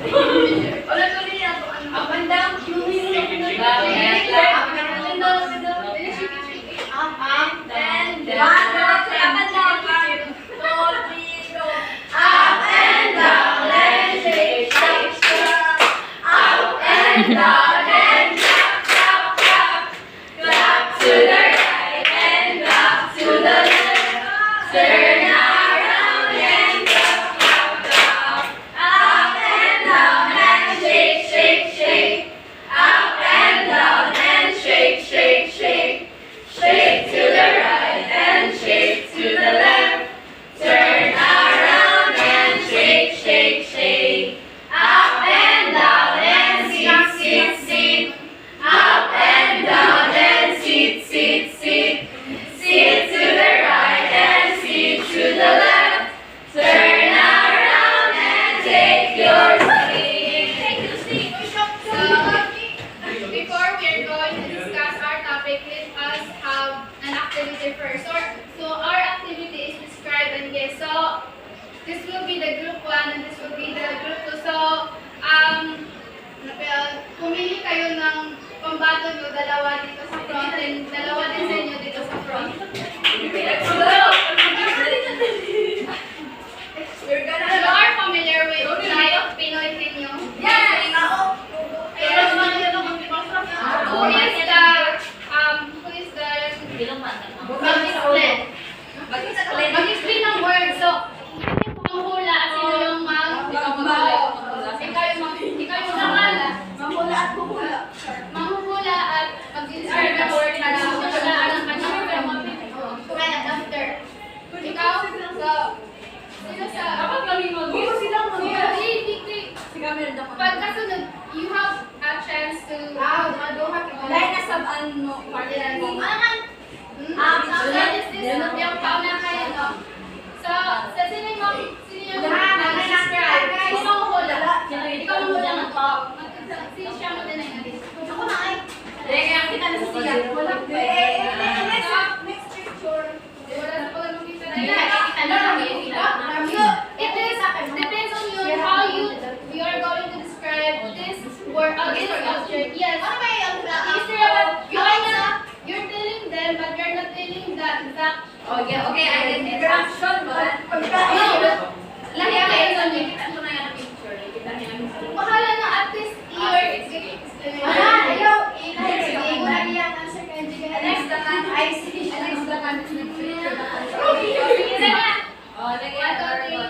Wala ko niya. Up and down. This will be the group 1 and this will be the group 2. So, pumili kayo ng pambato nyo, dalawa dito sa front and dalawa din sa inyo dito sa front. You are familiar with Live Pinoy Tenyo? Yes! Who is the mag-explain ng word. So, manghula at sino yung manghula at mag-describe ng word na manghula at after. Ikaw? So, sino sa... Pagkasunod, you have a chance to... Yung paunahan, no? So, sa sino yung mag-describe? Sino manghula? Ikaw manghula ng to. Sino siya mo din ay natin? Ako na ay. Kaya kita na sa siya. Next picture. Wala na pala makita na yun. It is, depends on you how you are going to describe this word, this object. Yes. You're telling them, but you're not telling the exact. Okay, interaction, but lahi kayo sa niyo. Kita mo na yung picture. Bahala na at least your explanation. Next naman, I see. Next naman,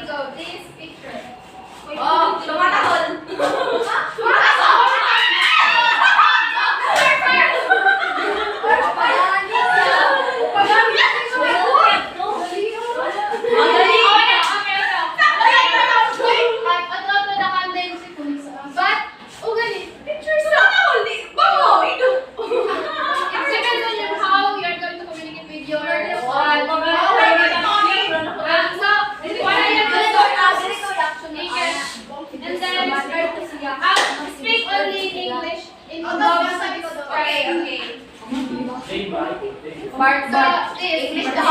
go. This picture. Oh, tumatahol.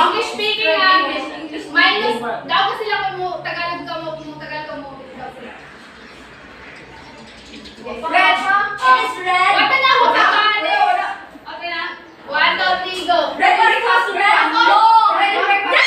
English speaking minus daw kasi lang mo Tagalog ka mo red. It is red. What na ako kakane? Okay na. 1, 2, 3 go. Red breakfast red. No. Red breakfast.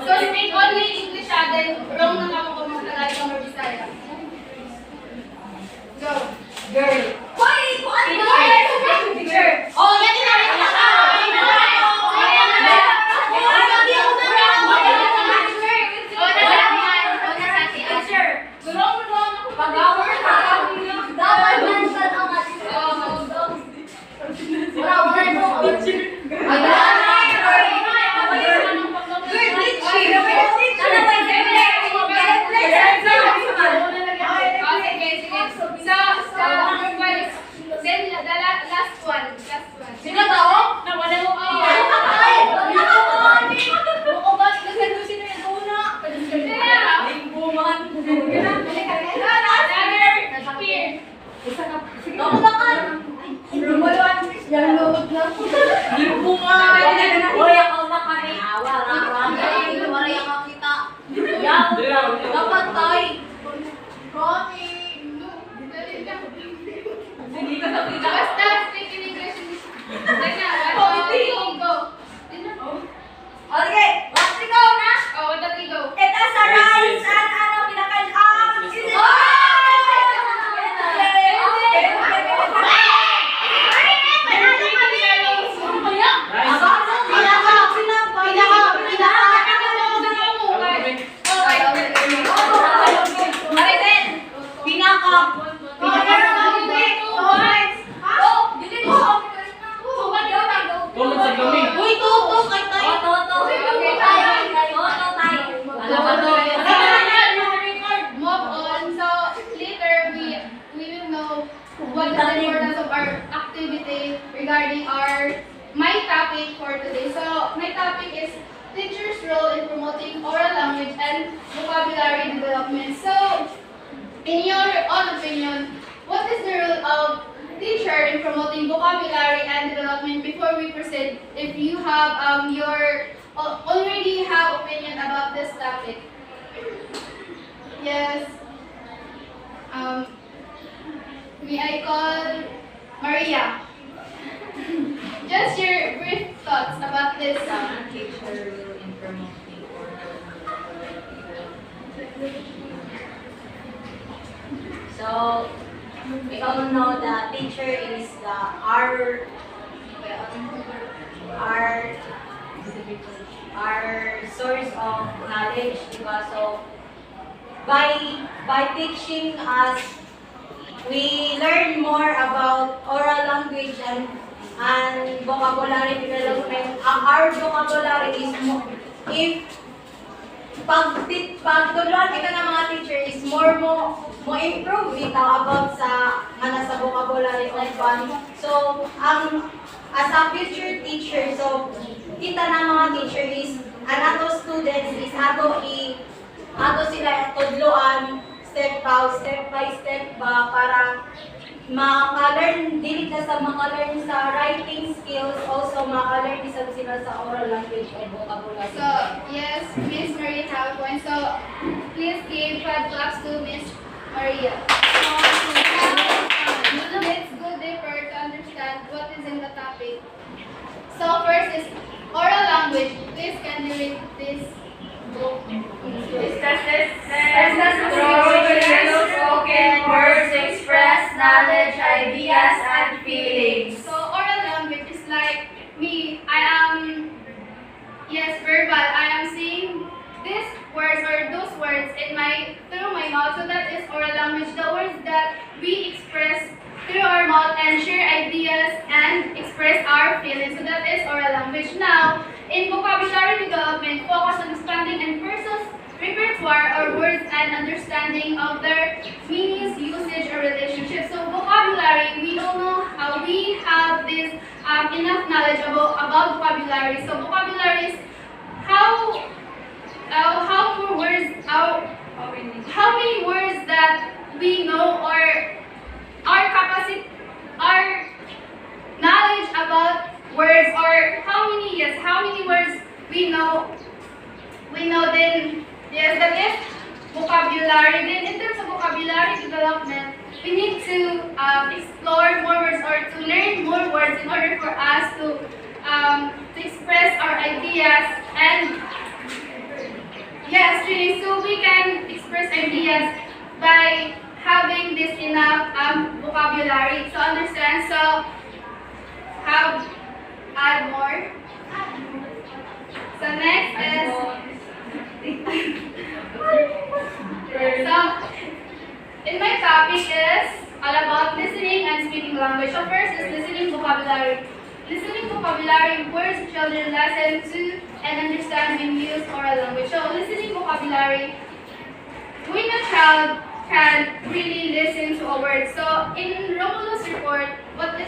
So speak only English then wrong na kamo kung Tagalog or Bisaya. Go. Girl. Picture. Oh, yan din namin Basta speak in English. Like na, 1, 2, 3, go. Okay, let's go na. Oh, 1, 2, 3, go. It is a rice and ano kinakain. Is it? Move on. So later we will know what is the importance of our activity regarding my topic for today. So my topic is teachers' role in promoting oral language and vocabulary development. So in your own opinion, what is the role of teacher in promoting vocabulary and development? Before we proceed, if you have already have opinion about this topic. Yes. May I call Maria? Just your brief thoughts about this. Teacher role in promoting So, we all know that teacher is our source of knowledge, diba? So, by teaching us, we learn more about oral language and vocabulary development. Our vocabulary is more, if pagtuluan kita ng mga teacher is mo improve kita about sa vocabulary of one. So as a future teacher, so kita ng mga teacher is ato students is ato sila tudloan step by step ba para maka-learn dili ka sa maka-learn sa writing skills, also maka-learn isa sila sa oral language and vocabulary. So, yes, Miss Maria have a point. So, please give 5 claps to Miss Maria. So, let's go deeper to understand what is in the topic. So, first is oral language. Please, can you read this book? Spoken words express knowledge, ideas, and feelings. So, oral language is like me. I am, yes, verbal. I am saying these words or those words through my mouth. So that is oral language. The words that we express through our mouth and share ideas and express our feelings. So that is oral language. Now, in vocabulary development, focus on expanding and person's repertoire or words and understanding of their meanings, usage, or relationships. So vocabulary, we don't know how we have this enough knowledge about vocabulary. So vocabulary is how many words that we know, or our capacity, our knowledge about words, or how many words we know. Then yes, that is vocabulary. Then in terms of vocabulary development, we need to explore more words or to learn more words in order for us to express our ideas and yes, really, so we can express ideas by having this enough vocabulary. So understand. So add more. So next is so in my topic is all about listening and speaking language. So first is listening vocabulary. Listening vocabulary, words children listen to and understand when we use oral language. So listening vocabulary, when a child can really listen to a word. So in Romulus report, ano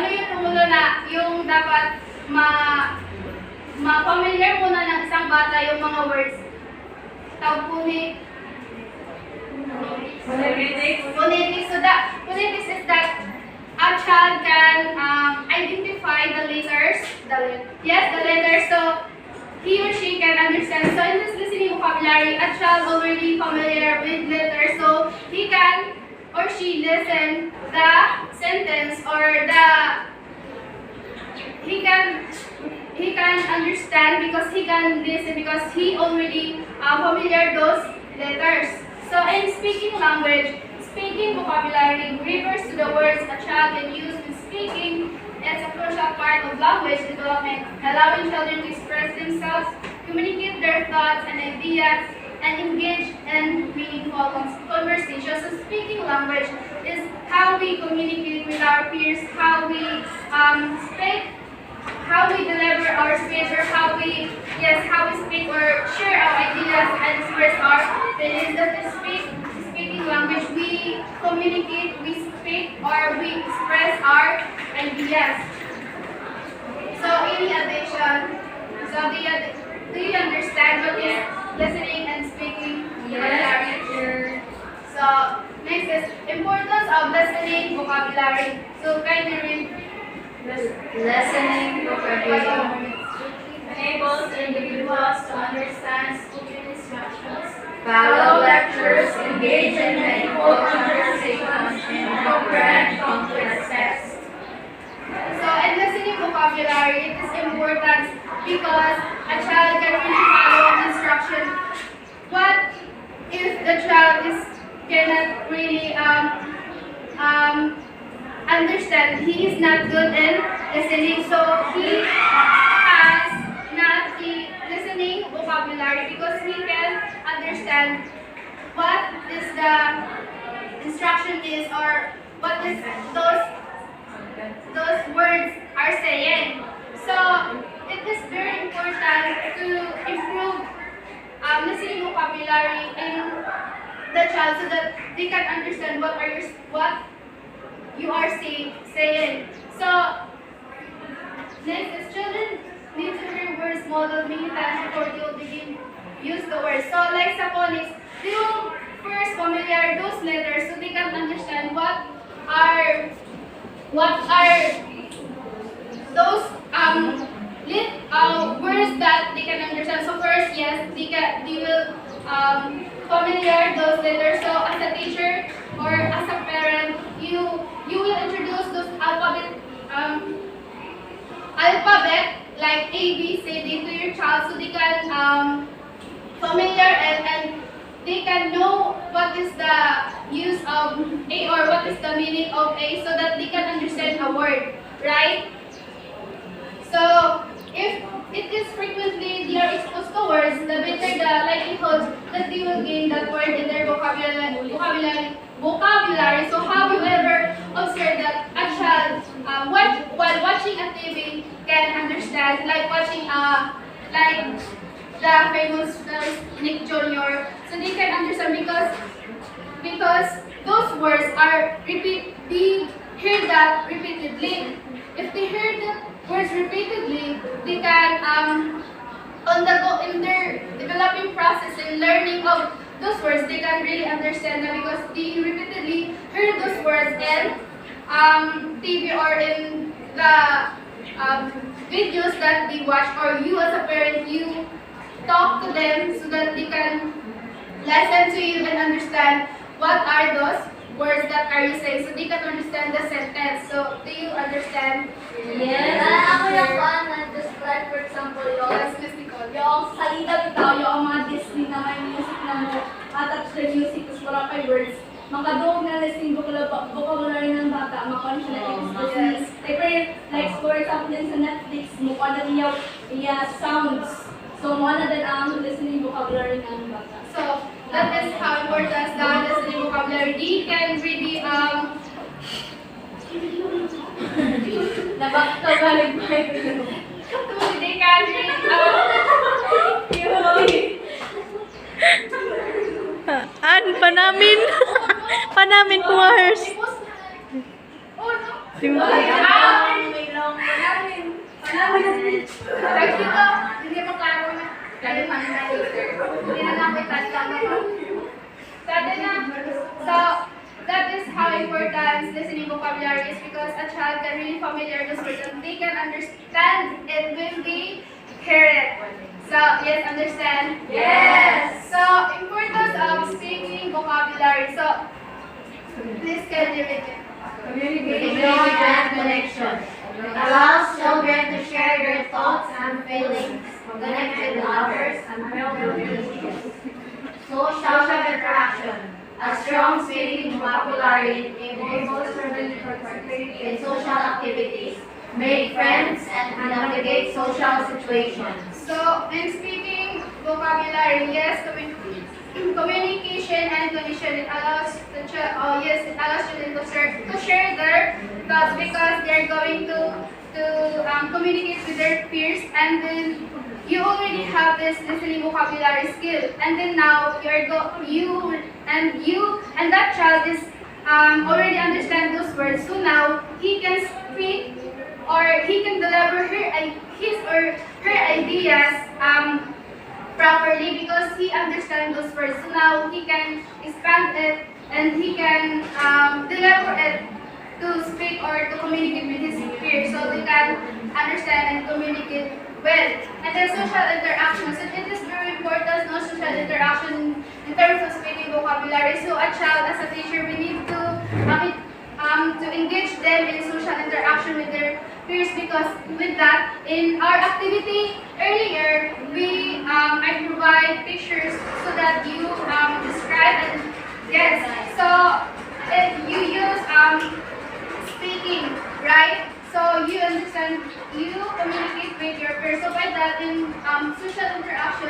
yung Romulo na yung dapat ma-familiar muna ng isang bata yung mga words. Phonetics. So that phonetics is that a child can identify the letters. The letters. So he or she can understand. So in this listening vocabulary, a child already familiar with letters. So he can or she listen the understand, because he can listen, because he already familiar those letters. So in speaking language, speaking vocabulary refers to the words a child can use when speaking. It's a crucial part of language development, allowing children to express themselves, communicate their thoughts and ideas, and engage in meaningful conversations. So speaking language is how we communicate with our peers, how we speak, how we deliver our speech, or how we speak or share our ideas and express our feelings. That is speaking language. We communicate, we speak, or we express our ideas. So any addition? So do you understand what is listening and speaking? Yes. So next is importance of listening vocabulary. So kindly read. Listening vocabulary enables individuals to understand spoken instructions, follow lectures, engage in meaningful conversations, and comprehend complex texts. So in listening vocabulary, it is important because a child can really follow instruction. What if the child cannot really understand? He is not good in listening, so he has not the listening vocabulary because he can understand what is the instruction is, or what is those words are saying. So it is very important to improve listening vocabulary in the child so that they can understand what you are saying. So next is children need to hear words modeled many times before they will begin use the words. So like sa phonics, they will first familiar those letters so they can understand what are those words that they can understand. So first, yes, they will familiar those letters. So as a teacher or as a parent, you will introduce those alphabet like A, B, C, D to your child so they can familiar and they can know what is the use of A or what is the meaning of A so that they can understand a word, right? So if it is frequently they are exposed to words, the better the likelihood that they will gain that word in their vocabulary. So have you ever observed that a child while watching a TV can understand, like watching like the famous Nick Jr. So they can understand because those words are they hear that repeatedly. If they hear the words repeatedly, they can undergo in their developing process and learning of those words, they can really understand them because they repeatedly hear those words in TV or in the videos that they watch, or you as a parent, you talk to them so that they can listen to you and understand what are those words that are you saying so they can understand the sentence. So do you understand? Yes. Ako yung just like for example, Yes, Miss Nicole. yung salida bitaw, yung mga Disney na may music na mo, attach the music, tapos wala kay words. Makadong na listening vocabulary ng bata, makaon siya na Yes. like for example din sa Netflix, mukha na niya sounds. So, mukha na din ang listening vocabulary ng bata. So that is how important the listening vocabulary. They can really Nabalik ba they can really Panamin. Panamin po hers. oh no. Like dito, hindi mo klaro na. Kaya pa na later. Hindi na namin tama pa. So that is how important listening vocabulary is because a child can really familiar those words and they can understand it when they hear it. So yes, understand? Yes. So importance of speaking vocabulary. So please can you read it? Communication and connection allows children to share their feelings, connect with others, and build relationships. Social interaction. A strong speaking vocabulary enables students to participate in social activities, make friends, and navigate social situations. So, in speaking vocabulary, yes, communication and condition, it allows it allows students to share their thoughts because they're going to communicate with their peers, and then you already have this listening vocabulary skill, and then now you and that child is already understand those words, so now he can speak or he can deliver his or her ideas properly because he understands those words. So now he can expand it and he can deliver it to speak or to communicate with his peers so they can understand and communicate well. And then social interaction. So it is very important, no, social interaction in terms of speaking vocabulary. So a child, as a teacher, we need to engage them in social interaction with their peers because with that, in our activity earlier, I provide pictures so that you describe and yes. So if you use speaking, right? So you understand, you communicate with your peers. So by that, in social interaction,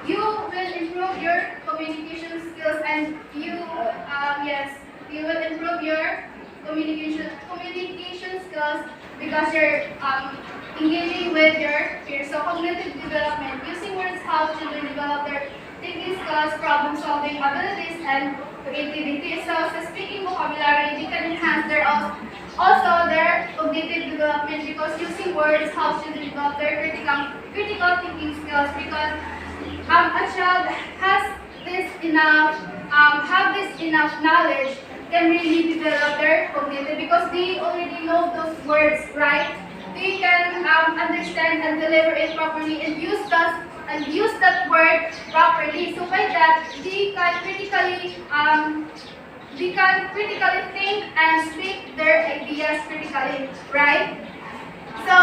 you will improve your communication skills and you will improve your communication skills because you're engaging with your peers. So cognitive development, using words help children develop their thinking skills, problem solving abilities, and creativity. So speaking vocabulary, they can enhance also their cognitive development because using words helps children develop their critical thinking skills because a child has this enough knowledge can really develop their cognitive because they already know those words, right? They can understand and deliver it properly and use that word properly. So by that, they can critically think and speak their ideas critically, right? So,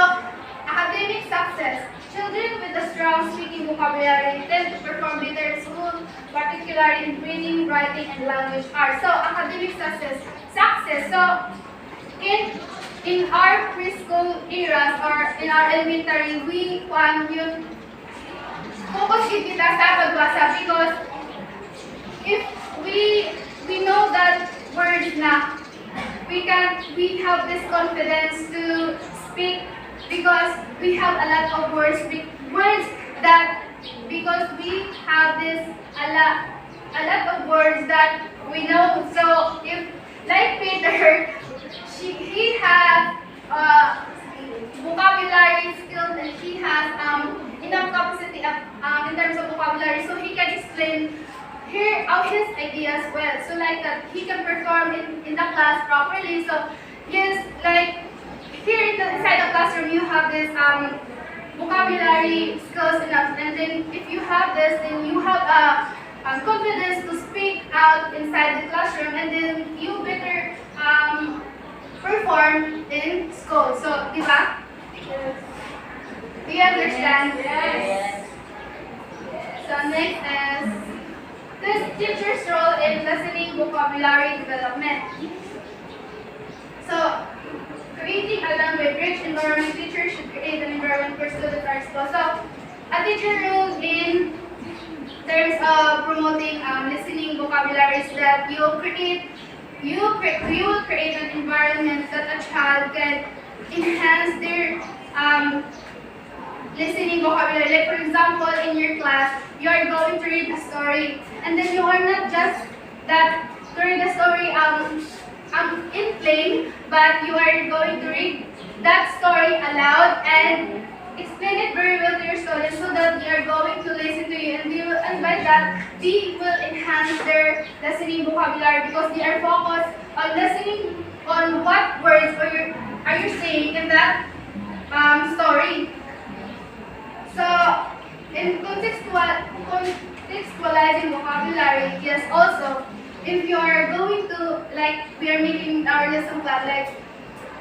academic success. Children with a strong speaking vocabulary tend to perform better in school, particularly in reading, writing, and language arts. So, academic success. So, in our preschool eras or in our elementary, we want you focus kita sa pagbasa because if we know that words na we have this confidence to speak because we have a lot of words that because we have a lot of words that we know. So if like Peter, he has vocabulary skills and he has enough capacity in terms of vocabulary, so he can explain his ideas well. So like that, he can perform in the class properly. So yes, like here inside the classroom, you have this vocabulary skills enough, and then if you have this, then you have confidence to speak out inside the classroom, and then you better perform in school. So, di ba? Yes. Do you understand? Yes. So next is this teacher's role in listening vocabulary development. So creating a language-rich environment, teachers should create an environment where students are exposed. So a teacher role in terms of promoting listening vocabulary is that you will create an environment that a child can enhance their listening vocabulary. Like for example, in your class, you are going to read a story, and then you are not just that to read the story in plain, but you are going to read that story aloud and explain it very well to your students so that they are going to listen to you, and by that they will enhance their listening vocabulary because they are focused on listening on what words are you saying in that story. So in contextualizing vocabulary, yes, also if you are going to, like we are making our lesson plan, like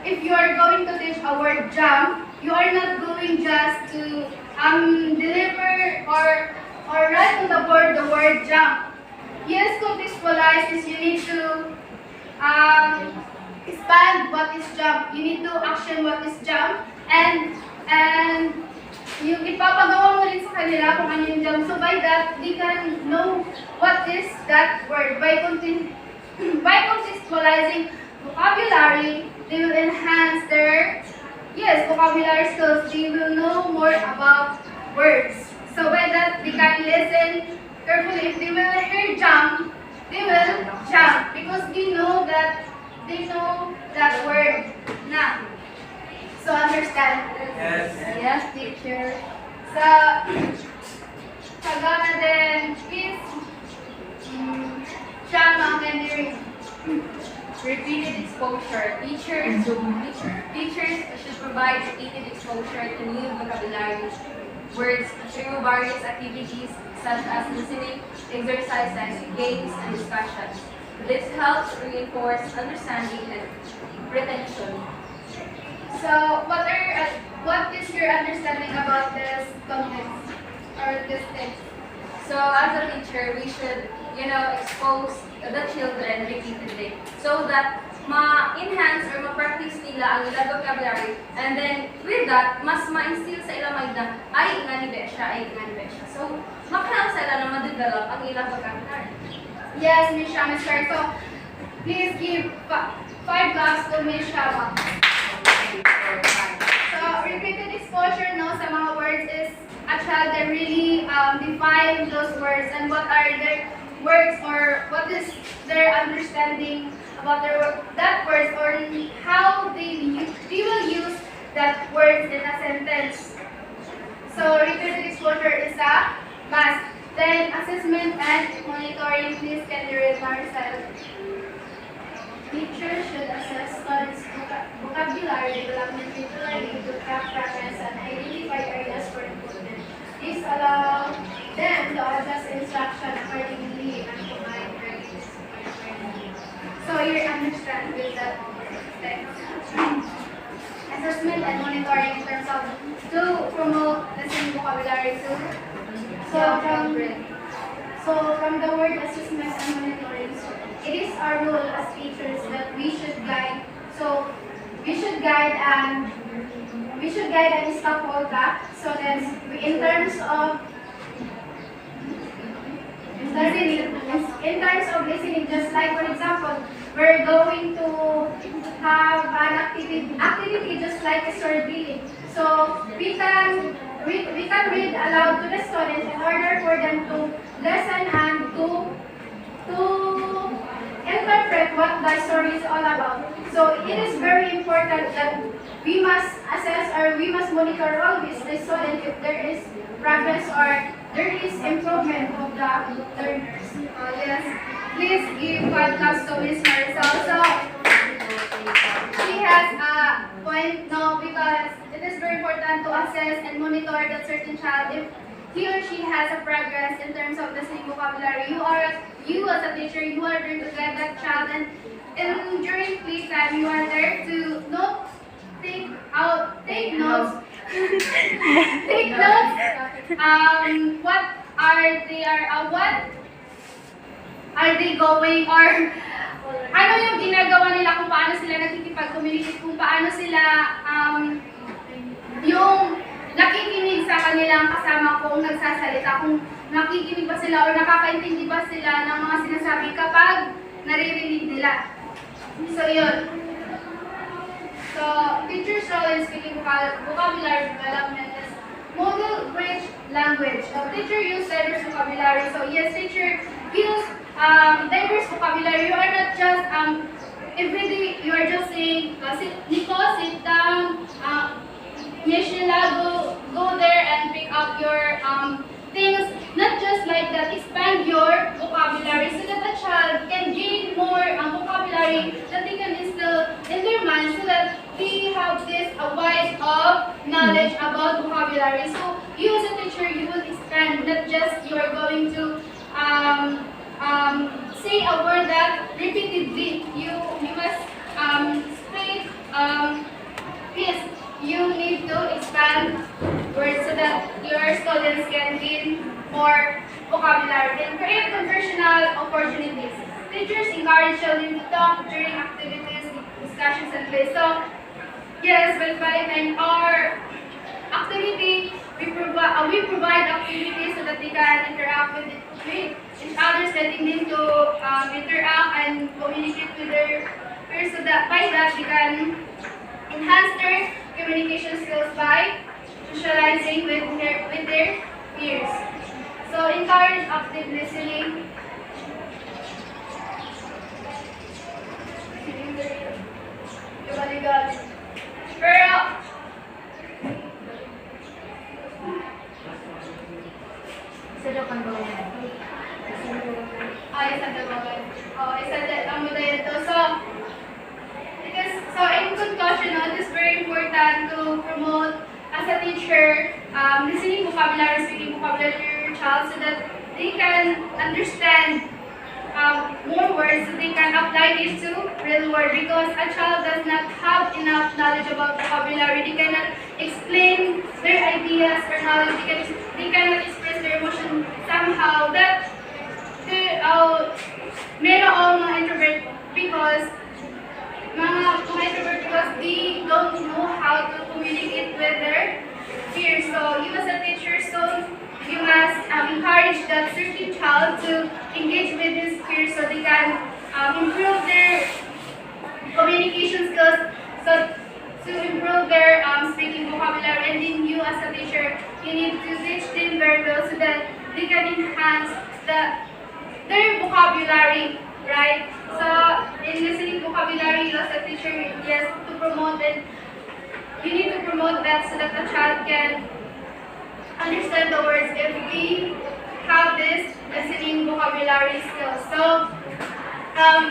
if you are going to teach a word jump, you are not going just to deliver or write on the board the word jump. Yes, contextualize is you need to expand what is jump. You need to action what is jump and yung ipapagawa mo rin sa kanila kung ano yung jump. So by that, they can know what is that word. By contextualizing vocabulary, they will enhance their vocabulary skills. They will know more about words. So by that, they can listen carefully. If they will hear jump, they will jump because they know that word na. So understand? Yes, teacher. So, pagana din, please, siya mga candidates. Repeated exposure. Teachers should provide repeated exposure to new vocabulary words through various activities such as listening, exercises, games, and discussions. This helps reinforce understanding and retention. So, what is your understanding about this context or this text? So as a teacher, we should, expose the children repeatedly so that ma-enhance or ma-practice nila ang ilang vocabulary, and then with that, mas ma-instill sa ilang mind na ay ingani ba siya. So, makakaya sa ilang na ma-develop ang ilang vocabulary. Yes, Miss Shama. So, please give 5 claps to Miss Shama. So, repeated exposure sa mga words is a child that really define those words and what are their words or what is their understanding about that words or how they will use that words in a sentence. So, repeated exposure is a must. Then, assessment and monitoring. Please can you read Marcel? Teachers should assess students' vocabulary development regularly to track progress and identify areas for improvement. This allows them to adjust instruction accordingly and provide readiness for learning. So you understand with that text. Assessment and monitoring in terms of to promote listening vocabulary too. So from the word assessment and monitoring, it is our role as teachers that we should guide. So we should guide and scaffold that. So then in terms of listening, just like for example, we're going to have an activity just like a story reading. So we can read aloud to the students in order for them to listen and to interpret what the story is all about. So it is very important that we must assess or we must monitor always the student if there is progress or there is improvement of the learners. Yes, please give 5 claps to Miss Marisol. So she has a point now because it is very important to assess and monitor that certain child if he or she has a progress in terms of listening vocabulary. You as a teacher, you are there to guide that child, and during playtime, you are there to take notes. Take notes. What are they going or ano yung ginagawa nila, kung paano sila nagkikipag-communicate, kung paano sila yung nakikinig sa kanilang kasama kung nagsasalita, kung nakikinig ba sila o nakakaintindi ba sila ng mga sinasabi kapag naririnig nila. So, yun. So, teacher's role in speaking vocabulary development is model bridge language. So, teacher use diverse vocabulary. So, yes, teacher use diverse vocabulary. You are not just, every day, you are just saying, Nico, sit down, Sheila, go there and pick up your things. Not just like that. Expand your vocabulary so that the child can gain more vocabulary that they can instill in their mind so that they have this a wide of knowledge about vocabulary. So you as a teacher, you will expand. Not just you are going to say a word that repeatedly. You must speak. Yes. You need to expand words so that your students can gain more vocabulary and create conversational opportunities. Teachers encourage children to talk during activities, discussions, and plays. So, yes, well, in our activity, we provide activities so that they can interact with each other, letting them to interact and communicate with their peers so that by that they can enhance their communication skills by socializing with their peers. So encourage active listening. Pero in conclusion, it is very important to promote as a teacher, listening vocabulary, speaking vocabulary to your child so that they can understand more words so they can apply this to real world because a child does not have enough knowledge about vocabulary. They cannot explain their ideas or knowledge. They cannot express their emotion somehow. That merong mga introvert because they don't know how to communicate with their peers. So you as a teacher, you must encourage that certain child to engage with his peers so they can improve their communication skills, so to improve their speaking vocabulary. And then you as a teacher, you need to teach them very well so that they can enhance their vocabulary, right? So in listening vocabulary, you as a teacher, yes, to promote it, you need to promote that so that the child can understand the words if we have this listening vocabulary skills. So,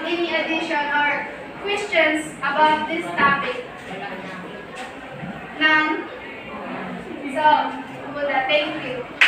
any addition or questions about this topic? None? So, thank you.